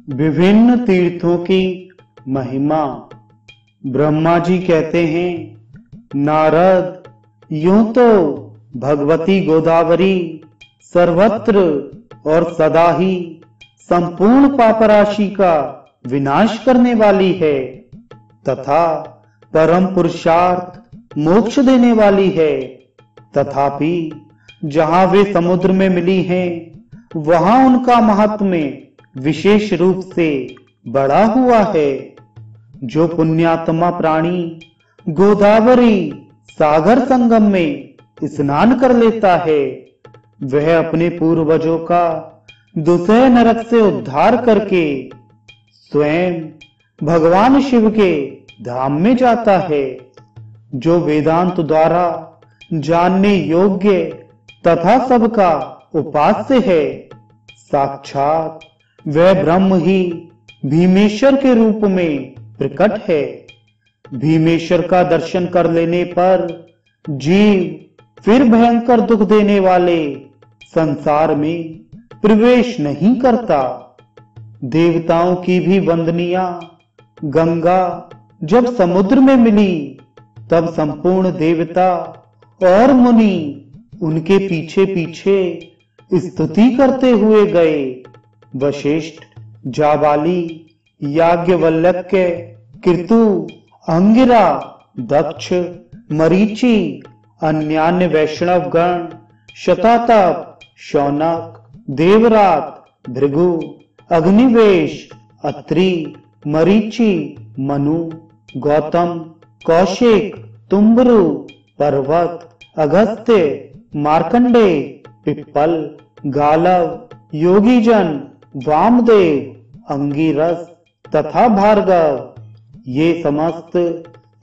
विभिन्न तीर्थों की महिमा। ब्रह्मा जी कहते हैं, नारद, यूं तो भगवती गोदावरी सर्वत्र और सदा ही संपूर्ण पापराशि का विनाश करने वाली है तथा परम पुरुषार्थ मोक्ष देने वाली है। तथापि जहां वे समुद्र में मिली हैं, वहां उनका महात्म्य विशेष रूप से बढ़ा हुआ है। जो पुण्यात्मा प्राणी गोदावरी सागर संगम में स्नान कर लेता है, वह अपने पूर्वजों का दुसह नरक से उद्धार करके स्वयं भगवान शिव के धाम में जाता है। जो वेदांत द्वारा जानने योग्य तथा सबका उपास्य है, साक्षात वह ब्रह्म ही भीमेश्वर के रूप में प्रकट है। भीमेश्वर का दर्शन कर लेने पर जीव फिर भयंकर दुख देने वाले संसार में प्रवेश नहीं करता। देवताओं की भी वंदनिया गंगा जब समुद्र में मिली, तब संपूर्ण देवता और मुनि उनके पीछे पीछे स्तुति करते हुए गए। वशिष्ठ, जाबाली, याज्ञवल्क्य, कृतु, अंगिरा, दक्ष, मरीचि, अन्यान्य वैष्णव गण, शतातप, शौनक, देवरात, भृगु, अग्निवेश, अत्रि, मरीचि, मनु, गौतम, कौशिक, तुम्बरु, पर्वत, अगस्त्य, मार्कंडे, पिप्पल, गालव, योगीजन, वामदेव, अंगिरस तथा भार्गव, ये समस्त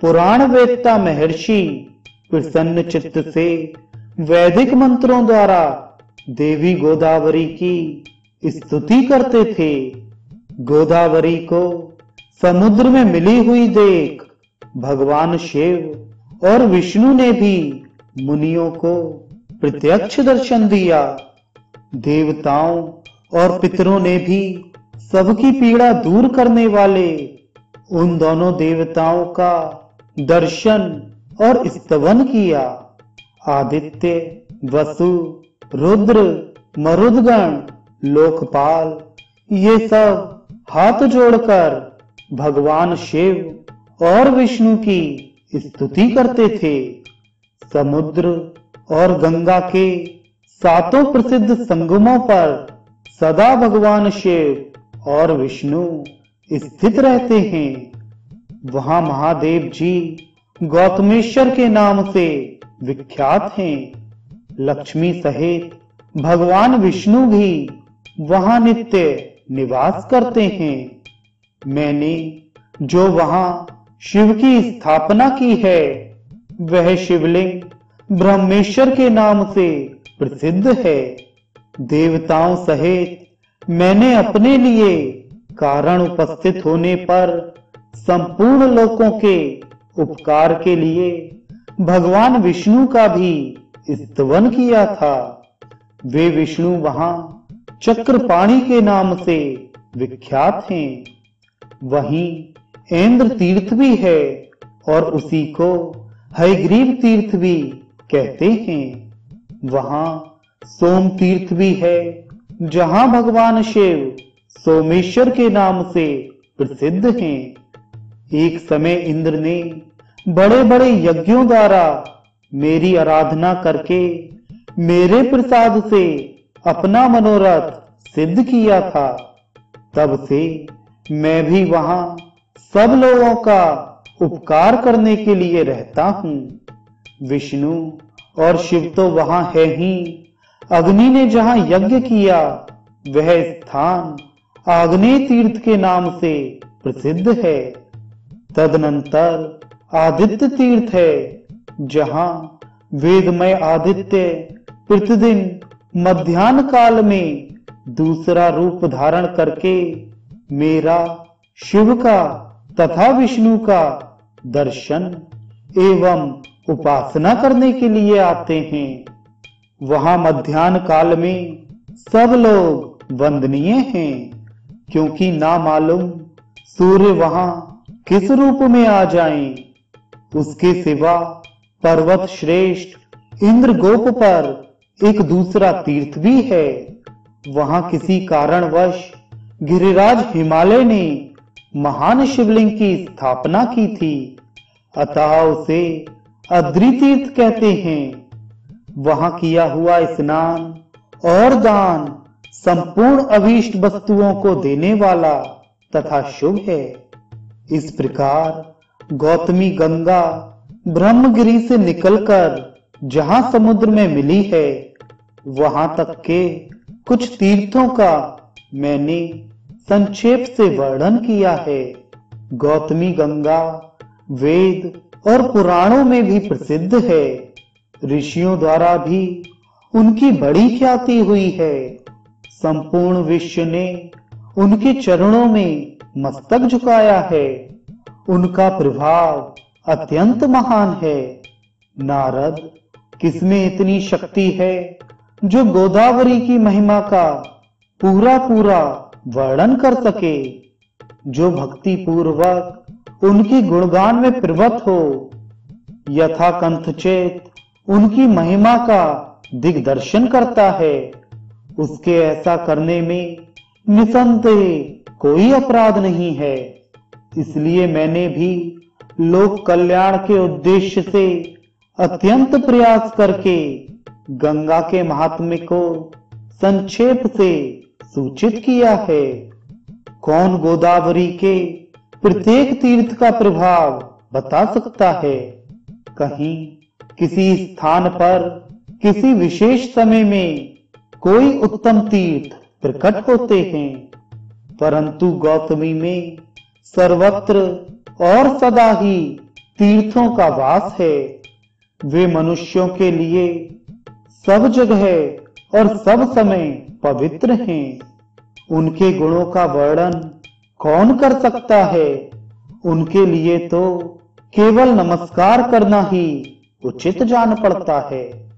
पुराण वेत्ता महर्षि प्रसन्न चित्त से वैदिक मंत्रों द्वारा देवी गोदावरी की स्तुति करते थे। गोदावरी को समुद्र में मिली हुई देख भगवान शिव और विष्णु ने भी मुनियों को प्रत्यक्ष दर्शन दिया। देवताओं और पितरों ने भी सबकी पीड़ा दूर करने वाले उन दोनों देवताओं का दर्शन और स्तवन किया। आदित्य, वसु, रुद्र, मरुदगण, लोकपाल, ये सब हाथ जोड़कर भगवान शिव और विष्णु की स्तुति करते थे। समुद्र और गंगा के सातों प्रसिद्ध संगमों पर सदा भगवान शिव और विष्णु स्थित रहते हैं। वहां महादेव जी गौतमेश्वर के नाम से विख्यात हैं। लक्ष्मी सहित भगवान विष्णु भी वहां नित्य निवास करते हैं। मैंने जो वहां शिव की स्थापना की है, वह शिवलिंग ब्रह्मेश्वर के नाम से प्रसिद्ध है। देवताओं सहित मैंने अपने लिए कारण उपस्थित होने पर संपूर्ण लोकों के उपकार के लिए भगवान विष्णु का भी स्तवन किया था। वे विष्णु वहां चक्रपाणि के नाम से विख्यात हैं। वहीं इंद्र तीर्थ भी है और उसी को हयग्रीव तीर्थ भी कहते हैं। वहां सोम तीर्थ भी है, जहां भगवान शिव सोमेश्वर के नाम से प्रसिद्ध हैं। एक समय इंद्र ने बड़े बड़े यज्ञों द्वारा मेरी आराधना करके मेरे प्रसाद से अपना मनोरथ सिद्ध किया था। तब से मैं भी वहां सब लोगों का उपकार करने के लिए रहता हूं। विष्णु और शिव तो वहां है ही। अग्नि ने जहां यज्ञ किया, वह स्थान आग्नेय तीर्थ के नाम से प्रसिद्ध है। तदनंतर आदित्य तीर्थ है, जहां वेदमय आदित्य प्रतिदिन मध्याह्न काल में दूसरा रूप धारण करके मेरा, शिव का तथा विष्णु का दर्शन एवं उपासना करने के लिए आते हैं। वहां मध्याह्न काल में सब लोग वंदनीय हैं। क्योंकि ना मालूम सूर्य वहां किस रूप में आ जाएं। उसके सिवा पर्वत श्रेष्ठ इंद्रगोप पर एक दूसरा तीर्थ भी है। वहां किसी कारणवश गिरिराज हिमालय ने महान शिवलिंग की स्थापना की थी, अतः उसे अद्रि तीर्थ कहते हैं। वहां किया हुआ स्नान और दान संपूर्ण अभीष्ट वस्तुओं को देने वाला तथा शुभ है। इस प्रकार गौतमी गंगा ब्रह्मगिरि से निकलकर जहां समुद्र में मिली है, वहां तक के कुछ तीर्थों का मैंने संक्षेप से वर्णन किया है। गौतमी गंगा वेद और पुराणों में भी प्रसिद्ध है। ऋषियों द्वारा भी उनकी बड़ी ख्याति हुई है। संपूर्ण विश्व ने उनके चरणों में मस्तक झुकाया है। उनका प्रभाव अत्यंत महान है। नारद, किसमें इतनी शक्ति है जो गोदावरी की महिमा का पूरा पूरा वर्णन कर सके, जो भक्ति पूर्वक उनकी गुणगान में प्रवत हो, यथा कंथचेत उनकी महिमा का दिग्दर्शन करता है। उसके ऐसा करने में निसंदेह कोई अपराध नहीं है। इसलिए मैंने भी लोक कल्याण के उद्देश्य से अत्यंत प्रयास करके गंगा के महात्म्य को संक्षेप से सूचित किया है। कौन गोदावरी के प्रत्येक तीर्थ का प्रभाव बता सकता है? कहीं किसी स्थान पर किसी विशेष समय में कोई उत्तम तीर्थ प्रकट होते हैं, परंतु गौतमी में सर्वत्र और सदा ही तीर्थों का वास है। वे मनुष्यों के लिए सब जगह और सब समय पवित्र हैं। उनके गुणों का वर्णन कौन कर सकता है? उनके लिए तो केवल नमस्कार करना ही उचित जान पड़ता है।